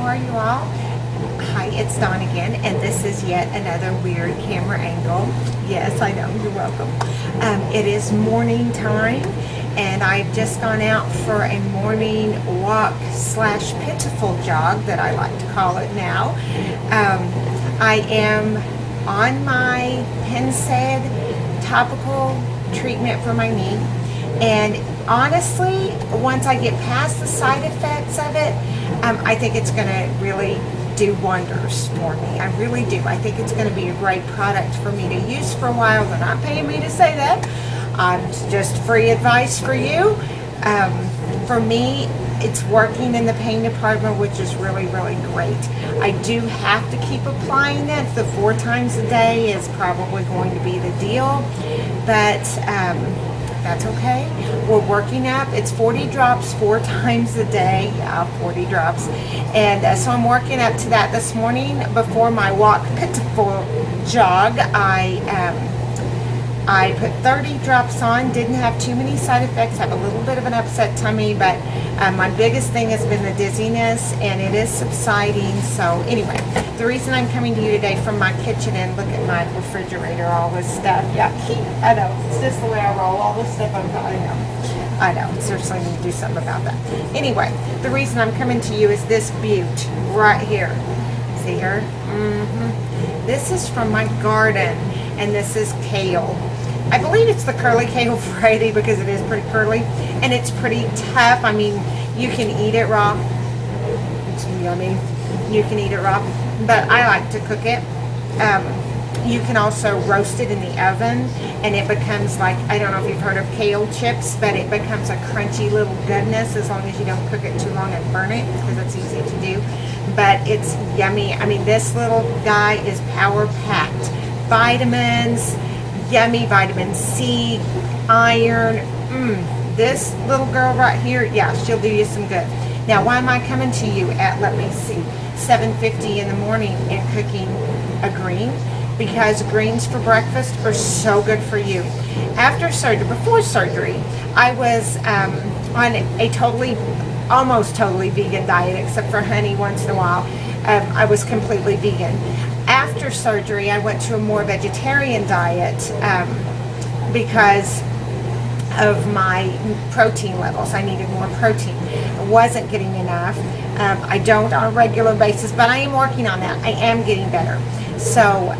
how are you all? Hi, it's Dawn again, and this is yet another weird camera angle. Yes, I know, you're welcome. It is morning time, and I've just gone out for a morning walk slash pitiful jog, that I like to call it now. I am on my Pensed topical treatment for my knee, and honestly, once I get past the side effects of it, I think it's going to really do wonders for me. I really do. I think it's going to be a great product for me to use for a while. They're not paying me to say that. Just free advice for you. For me, it's working in the pain department, which is really, really great. I do have to keep applying it. The 4 times a day is probably going to be the deal, but that's okay. We're working up. It's 40 drops 4 times a day. Yeah, 40 drops. And so I'm working up to that this morning. Before my walk pitiful jog, I put 30 drops on. Didn't have too many side effects. Have a little bit of an upset tummy, but my biggest thing has been the dizziness, and it is subsiding. So anyway, the reason I'm coming to you today from my kitchen, and look at my refrigerator, all this stuff. Yeah, I know, it's just the way I roll. All this stuff I know, seriously need to do something about that. Anyway, the reason I'm coming to you is this beaut right here. See her? This is from my garden, and this is kale. I believe it's the curly kale variety because it is pretty curly, and it's pretty tough. I mean, you can eat it raw. It's yummy. You can eat it raw, but I like to cook it. You can also roast it in the oven, and it becomes like, I don't know if you've heard of kale chips, but it becomes a crunchy little goodness as long as you don't cook it too long and burn it, because it's easy to do. But it's yummy. I mean, this little guy is power-packed. Vitamins, yummy vitamin C, iron. This little girl right here, yeah, she'll do you some good. Now, why am I coming to you at, let me see, 7:50 in the morning and cooking a green? Because greens for breakfast are so good for you. After surgery, before surgery, I was on a almost totally vegan diet, except for honey once in a while. I was completely vegan. After surgery, I went to a more vegetarian diet because of my protein levels. I needed more protein. I wasn't getting enough. I don't on a regular basis, but I am working on that. I am getting better. So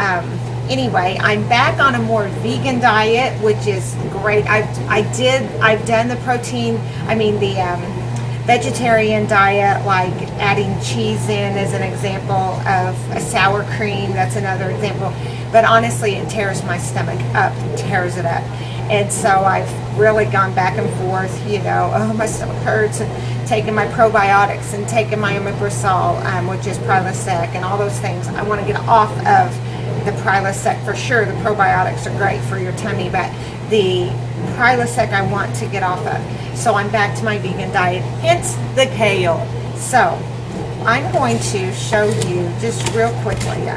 anyway, I'm back on a more vegan diet, which is great. I've done the protein, the vegetarian diet, like adding cheese in as an example of a sour cream. That's another example. But honestly, it tears my stomach up, tears it up. And so I've really gone back and forth, my stomach hurts, and taking my probiotics and taking my omeprazole, which is Prilosec, and all those things. I want to get off of the Prilosec for sure. The probiotics are great for your tummy, but the Prilosec I want to get off of. So I'm back to my vegan diet, hence the kale. So I'm going to show you just real quickly.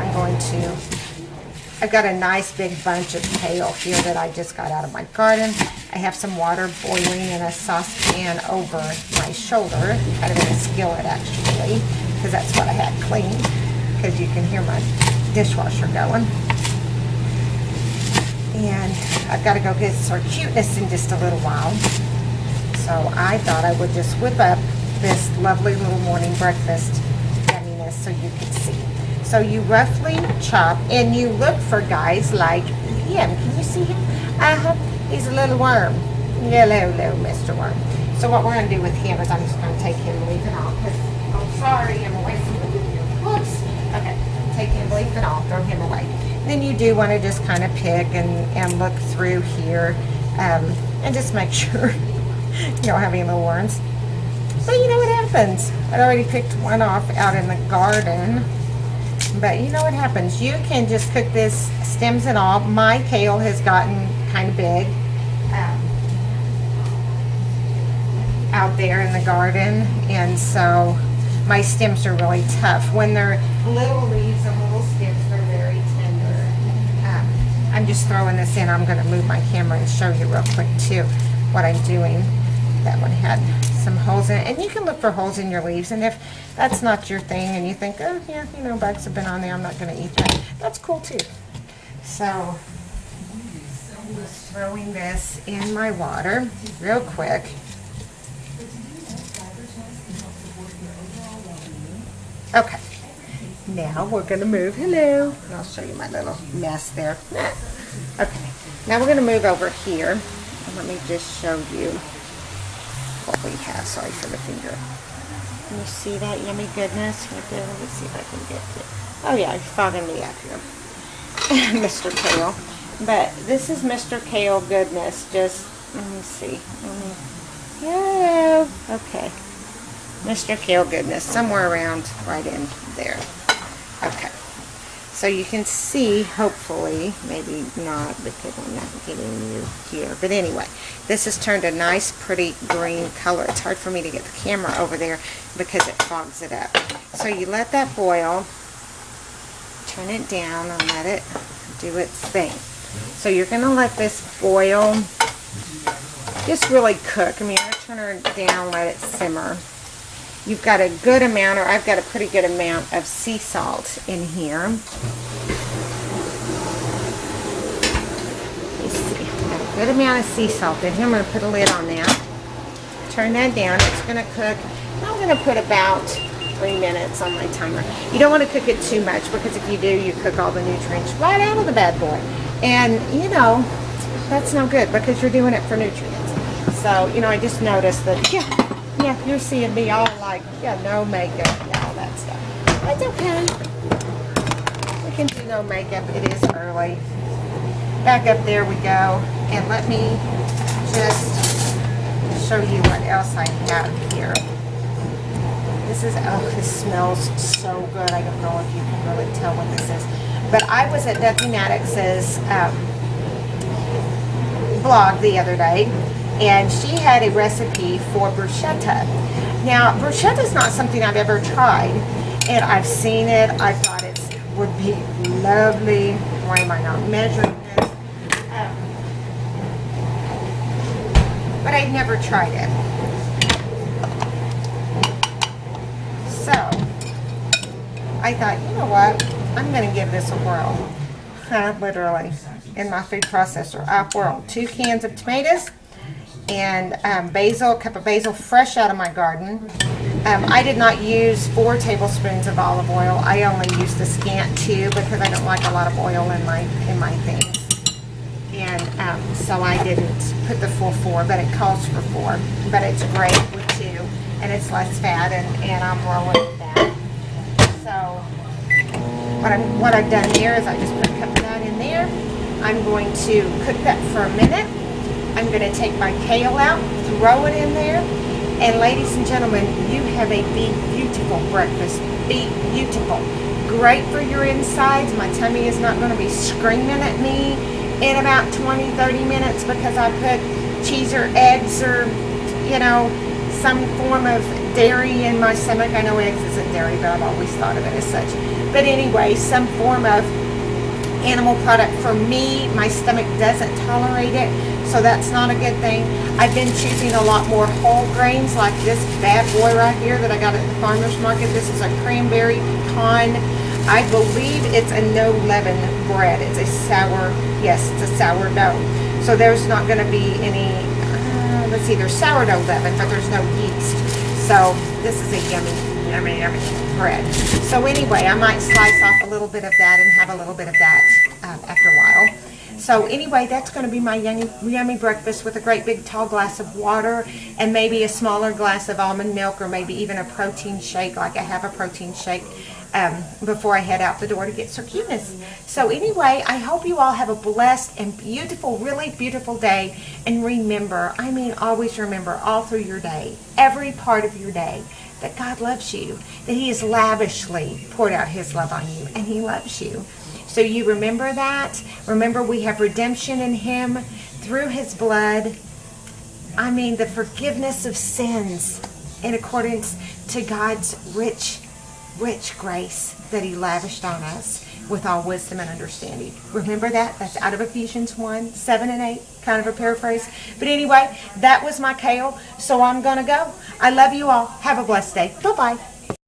I've got a nice big bunch of kale here that I just got out of my garden. I have some water boiling in a saucepan over my shoulder, kind of in a skillet actually, because that's what I had cleaned, because you can hear my dishwasher going. And I've got to go get some cuteness in just a little while. So I thought I would just whip up this lovely little morning breakfast yumminess so you can see. So you roughly chop, and you look for guys like him. Can you see him? He's a little worm. Hello, Mr. Worm. So what we're going to do with him is I'm just going to take him and leave it off. I'm sorry, I'm away from the video. Whoops. Okay, take him, leave it off, throw him away. Then you do want to just kind of pick and look through here and just make sure you don't have any little worms. But you know what happens. I already picked one off out in the garden. But you know what happens. You can just cook this, stems and all. My kale has gotten kind of big out there in the garden. And so my stems are really tough. When they're little leaves and little stems, they're very tender. I'm just throwing this in. I'm going to move my camera and show you real quick too what I'm doing. That one had some holes in it. And you can look for holes in your leaves. And if that's not your thing and you think, oh, yeah, you know, bugs have been on there, I'm not going to eat that, that's cool too. So I'm just throwing this in my water real quick. Okay. Now we're going to move. Hello. And I'll show you my little mess there. Okay. Now we're going to move over here. And let me just show you what we have. Sorry for the finger. Can you see that yummy goodness right there? Let me see if I can get it. Oh yeah, it's fogging me up here. Mr. Kale. But this is Mr. Kale goodness. Just, let me see. Yeah. Okay. Mr. Kale goodness. Somewhere around right in there. Okay. So you can see, hopefully, maybe not because I'm not getting you here. But anyway, this has turned a nice, pretty green color. It's hard for me to get the camera over there because it fogs it up. So you let that boil. Turn it down and let it do its thing. So you're going to let this boil, just really cook. I mean, I'm going to turn her down, let it simmer. You've got a good amount, or I've got a pretty good amount of sea salt in here. Let's see, I've got a good amount of sea salt in here. I'm going to put a lid on that. Turn that down. It's going to cook. I'm going to put about 3 minutes on my timer. You don't want to cook it too much because if you do, you cook all the nutrients right out of the bad boy. And, you know, that's no good because you're doing it for nutrients. So, you know, I just noticed that, yeah, you're seeing me all like, yeah, no makeup, yeah, all that stuff. That's okay. We can do no makeup. It is early. Back up there we go. And let me just show you what else I have here. This is, oh, this smells so good. I don't know if you can really tell what this is. But I was at Duffy Maddox's blog the other day, and she had a recipe for bruschetta. Now, bruschetta is not something I've ever tried, and I've seen it. I thought it would be lovely. Why am I not measuring this? But I'd never tried it. So, I thought, you know what? I'm going to give this a whirl. Literally, in my food processor. I whirled 2 cans of tomatoes and basil, a cup of basil fresh out of my garden. I did not use 4 tablespoons of olive oil. I only used a scant 2 because I don't like a lot of oil in my things. And so I didn't put the full 4, but it calls for 4. But it's great with 2, and it's less fat, and I'm rolling with that. So what I've done there is I just put a cup of that in there. I'm going to cook that for a minute. I'm going to take my kale out, throw it in there, and ladies and gentlemen, you have a beautiful breakfast. Beautiful. Great for your insides. My tummy is not going to be screaming at me in about 20-30 minutes because I put cheese or eggs or, you know, some form of dairy in my stomach. I know eggs isn't dairy, but I've always thought of it as such. But anyway, some form of animal product. For me, my stomach doesn't tolerate it, so that's not a good thing. I've been choosing a lot more whole grains, like this bad boy right here that I got at the farmer's market. This is a cranberry pecan. I believe it's a no leaven bread. It's a sour, yes, it's a sourdough. So there's not going to be any, let's see, there's sourdough leaven, but there's no yeast. So this is a yummy bread. So anyway, I might slice off a little bit of that and have a little bit of that after a while. So anyway, that's going to be my yummy breakfast with a great big tall glass of water and maybe a smaller glass of almond milk, or maybe even a protein shake, like I have a protein shake before I head out the door to get circuitas. So anyway, I hope you all have a blessed and beautiful, really beautiful day. And remember, I mean always remember all through your day, every part of your day, that God loves you, that He has lavishly poured out His love on you, and He loves you. So you remember that. Remember, we have redemption in Him through His blood. I mean, the forgiveness of sins in accordance to God's rich grace that He lavished on us. with all wisdom and understanding. Remember that? That's out of Ephesians 1, 7 and 8, kind of a paraphrase. But anyway, that was my kale, so I'm going to go. I love you all. Have a blessed day. Bye-bye.